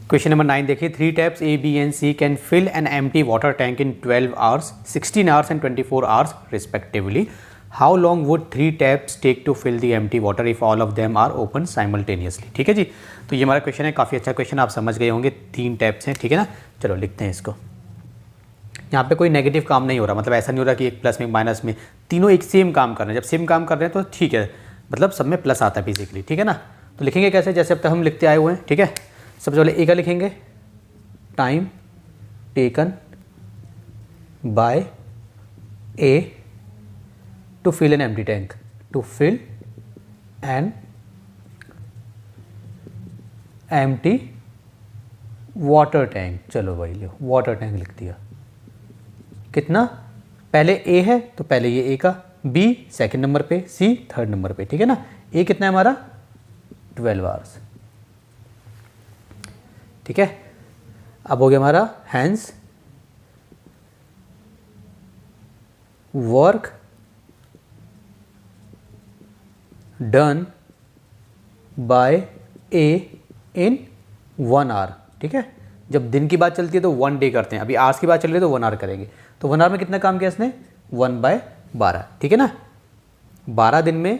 Question number 9 देखिए, 3 taps A, B and C can fill an empty water tank in 12 hours, 16 hours and 24 hours respectively. How long would 3 taps take to fill the empty water if all of them are open simultaneously? ठीक है जी, तो ये हमारा question है, काफ़ी अच्छा question, आप समझ गए होंगे, 3 टैप्स हैं, ठीक है ना। चलो लिखते हैं इसको। यहाँ पे कोई नेगेटिव काम नहीं हो रहा, मतलब ऐसा नहीं हो रहा कि एक प्लस में एक माइनस में, तीनों एक सेम काम कर रहे हैं। जब सेम काम कर रहे हैं तो ठीक है, मतलब सब में प्लस आता है बेसिकली, ठीक है ना। तो लिखेंगे कैसे, जैसे अब तक हम लिखते आए हुए हैं, ठीक है। सबसे पहले ए का लिखेंगे, time taken by A to fill an empty tank, to fill an empty water tank. चलो भाई लो, वाटर टैंक लिख दिया। कितना, पहले ए है तो पहले ये ए का, बी सेकंड नंबर पे, सी थर्ड नंबर पे, ठीक है ना। ए कितना है हमारा 12 आवर्स, ठीक है। अब हो गया हमारा hence work done by A in 1 hour, ठीक है। जब दिन की बात चलती है तो 1 डे करते हैं, अभी आवर्स की बात चल रही है तो 1 आवर करेंगे। तो 1 आवर में कितना काम किया इसने, 1/12, ठीक है ना। 12 दिन में,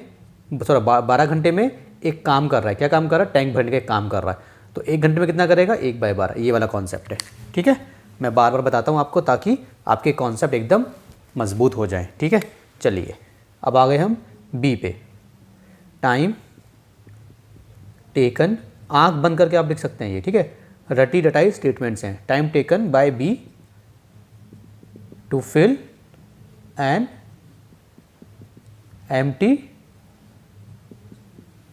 सॉरी 12 घंटे में एक काम कर रहा है। क्या काम कर रहा है, टैंक भरने का काम कर रहा है। तो 1 घंटे में कितना करेगा, 1/12, ये वाला कॉन्सेप्ट है, ठीक है। मैं बार बार बताता हूँ आपको ताकि आपके कॉन्सेप्ट एकदम मजबूत हो जाए, ठीक है। चलिए अब आ गए हम बी पे, टाइम टेकन, आंख बंद करके आप लिख सकते हैं ये, ठीक है। रटी रटाई स्टेटमेंट्स हैं। Time taken by B to fill an empty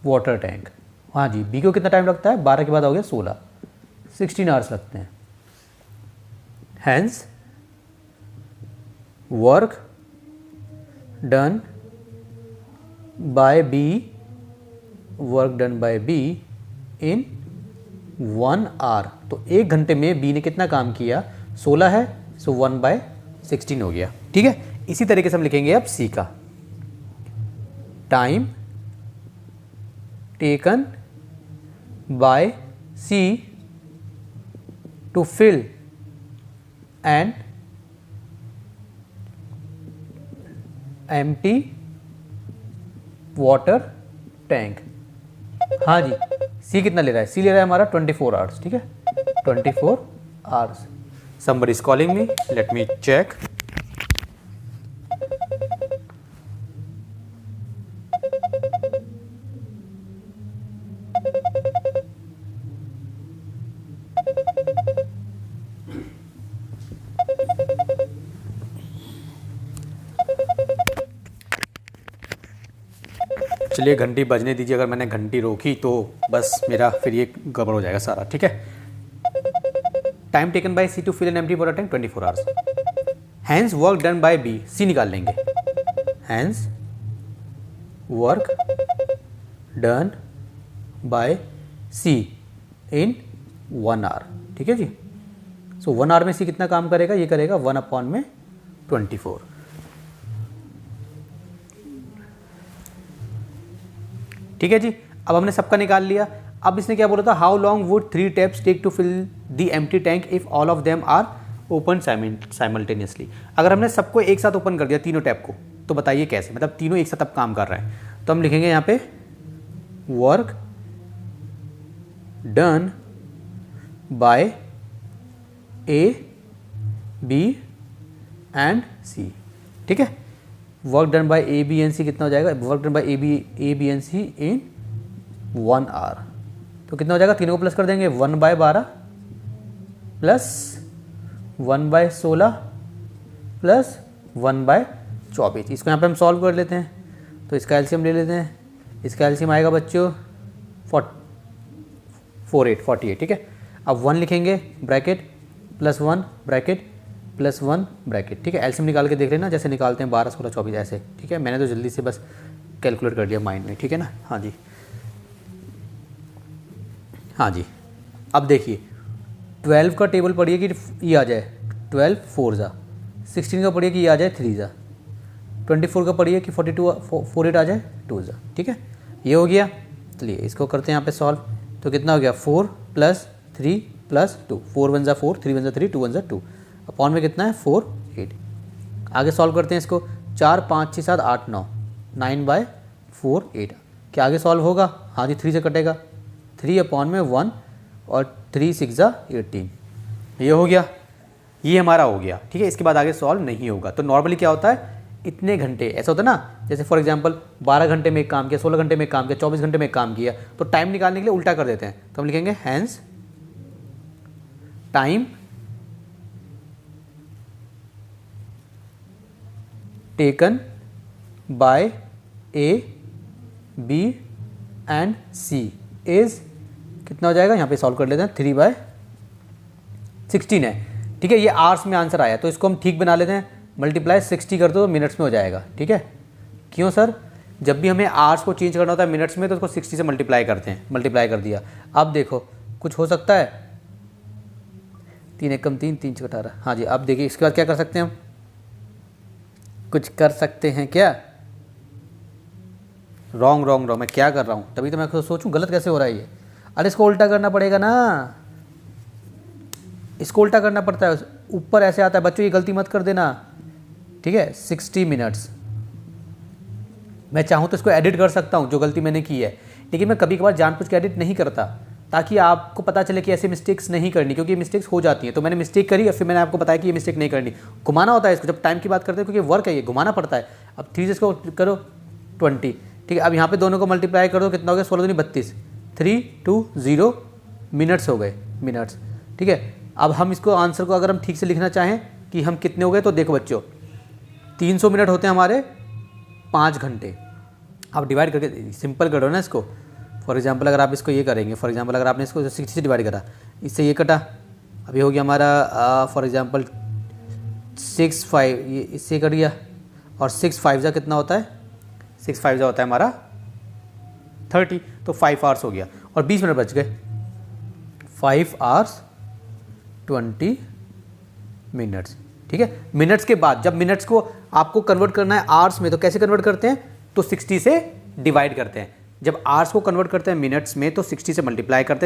water tank. हाँ जी, बी को कितना टाइम लगता है, 12 के बाद हो गया 16, 16 आवर्स लगते हैं। Hence work done by B, work done by B in 1 hour. तो 1 घंटे में बी ने कितना काम किया, 16 है, सो 1/16 हो गया, ठीक है। इसी तरीके से हम लिखेंगे अब सी का, time taken by C to fill an empty water tank. हाँ जी, सी कितना ले रहा है, सी ले रहा है हमारा 24 आवर्स, ठीक है, 24 hours. somebody is calling me, let me check। चलिए घंटी बजने दीजिए, अगर मैंने घंटी रोकी तो बस मेरा फिर ये गड़बड़ हो जाएगा सारा, ठीक है। Time taken by C to fill an empty water tank 24 hours. Hence work done by B, C निकाल लेंगे, hence work done by C in 1 hour, ठीक है जी। सो 1 आवर में सी कितना काम करेगा, ये करेगा 1/24, ठीक है जी। अब हमने सबका निकाल लिया। अब इसने क्या बोला था, how long would 3 taps take to fill the empty tank if all of them are open simultaneously. अगर हमने सबको एक साथ ओपन कर दिया, तीनों टैप को, तो बताइए कैसे, मतलब तीनों एक साथ अब काम कर रहे हैं। तो हम लिखेंगे यहाँ पे work done by A B and C, ठीक है। Work done by A B and C कितना हो जाएगा, work done by A B and C in 1 hour. तो कितना हो जाएगा, तीनों को प्लस कर देंगे, 1/12 प्लस 1/16 प्लस 1/24। इसको यहाँ पे हम सॉल्व कर लेते हैं। तो इसका एलसीएम ले लेते हैं, इसका एलसीएम आएगा बच्चों 48, ठीक है। अब 1 लिखेंगे bracket plus 1 bracket plus 1 bracket, ठीक है। एलसीएम निकाल के देख लेना, जैसे निकालते हैं 12, 16, 24 ऐसे, ठीक है। मैंने तो जल्दी से बस कैलकुलेट कर दिया माइंड में, ठीक है ना। हाँ जी, हाँ जी। अब देखिए 12 का टेबल पढ़िए कि ये आ जाए 12 4 जा, 16 का पढ़िए कि ये आ जाए 3 जा, 24 का पढ़िए कि 48 आ जाए 2 जा, ठीक है। ये हो गया। चलिए इसको करते हैं यहाँ पे सॉल्व। तो कितना हो गया, 4 + 3 प्लस 2, 4 1 4, 3 1 3, 2 1 2, अपॉन में कितना है 4 8। आगे सॉल्व करते हैं इसको, 4 5 6 7 8 9, 9/4 8। क्या आगे सॉल्व होगा? हाँ जी, 3 से कटेगा, 3 अपॉन में 1 और 3 6 18। ये हो गया, ये हमारा हो गया। ठीक है, इसके बाद आगे सॉल्व नहीं होगा। तो नॉर्मली क्या होता है, इतने घंटे, ऐसा होता है ना, जैसे फॉर एग्जांपल 12 घंटे में एक काम किया, 16 घंटे में एक काम किया, 24 घंटे में एक काम किया, तो टाइम निकालने के लिए उल्टा कर देते हैं। तो हम लिखेंगे hence time taken by A B and C is कितना हो जाएगा, यहाँ पे सॉल्व कर लेते हैं, 3/16 है। ठीक है, ये आवर्स में आंसर आया, तो इसको हम ठीक बना लेते हैं, मल्टीप्लाई 60 कर दो तो मिनट्स में हो जाएगा। ठीक है, क्यों सर? जब भी हमें आवर्स को चेंज करना होता है मिनट्स में तो उसको 60 से मल्टीप्लाई करते हैं, मल्टीप्लाई कर दिया। अब देखो कुछ हो सकता है, 3 1 3, 3 6 18। हाँ जी, अब देखिए इसके बाद क्या कर सकते हैं हम, कुछ कर सकते हैं क्या? रॉन्ग रॉन्ग रॉन्ग, मैं क्या कर रहा हूँ, तभी तो मैं सोचूं गलत कैसे हो रहा है ये। अरे इसको उल्टा करना पड़ेगा ना, इसको उल्टा करना पड़ता है, ऊपर ऐसे आता है। बच्चों ये गलती मत कर देना। ठीक है, 60 मिनट्स, मैं चाहूँ तो इसको एडिट कर सकता हूँ जो गलती मैंने की है, लेकिन मैं कभी कभार जानबूझ के एडिट नहीं करता, ताकि आपको पता चले कि ऐसे मिस्टेक्स नहीं करनी, क्योंकि ये मिस्टेक्स हो जाती हैं। तो मैंने मिस्टेक करी और फिर मैंने आपको बताया कि ये मिस्टेक नहीं करनी। घुमाना होता है इसको, जब टाइम की बात करते हैं, क्योंकि वर्क है ये, घुमाना पड़ता है। अब 3 से इसको करो 20। ठीक है, अब यहाँ पे दोनों को मल्टीप्लाई कर दो, कितना हो गया, 16 दूनी 32, 3 2 0 मिनट्स हो गए, मिनट्स। ठीक है, अब हम इसको आंसर को अगर हम ठीक से लिखना चाहें कि हम कितने हो गए, तो देखो बच्चों 300 मिनट होते हैं हमारे 5 घंटे। आप डिवाइड करके सिंपल करो ना इसको। फॉर एग्जांपल अगर आप इसको ये करेंगे, फॉर एग्जांपल अगर आपने इसको 60 से डिवाइड करा, इससे ये कटा, अभी हो गया हमारा फॉर एग्जांपल 6 5, ये इससे कट गया, और 6 5 जा कितना होता है, 6 5 जा होता है हमारा 30, तो 5 आवर्स हो गया और 20 मिनट बच गए, 5 आवर्स 20 मिनट्स। ठीक है, मिनट्स के बाद जब मिनट्स को आपको कन्वर्ट करना है आवर्स में, तो कैसे कन्वर्ट करते हैं, तो 60 से डिवाइड करते हैं। जब आवर्स को कन्वर्ट करते हैं मिनट्स में तो 60 से मल्टीप्लाई करते हैं।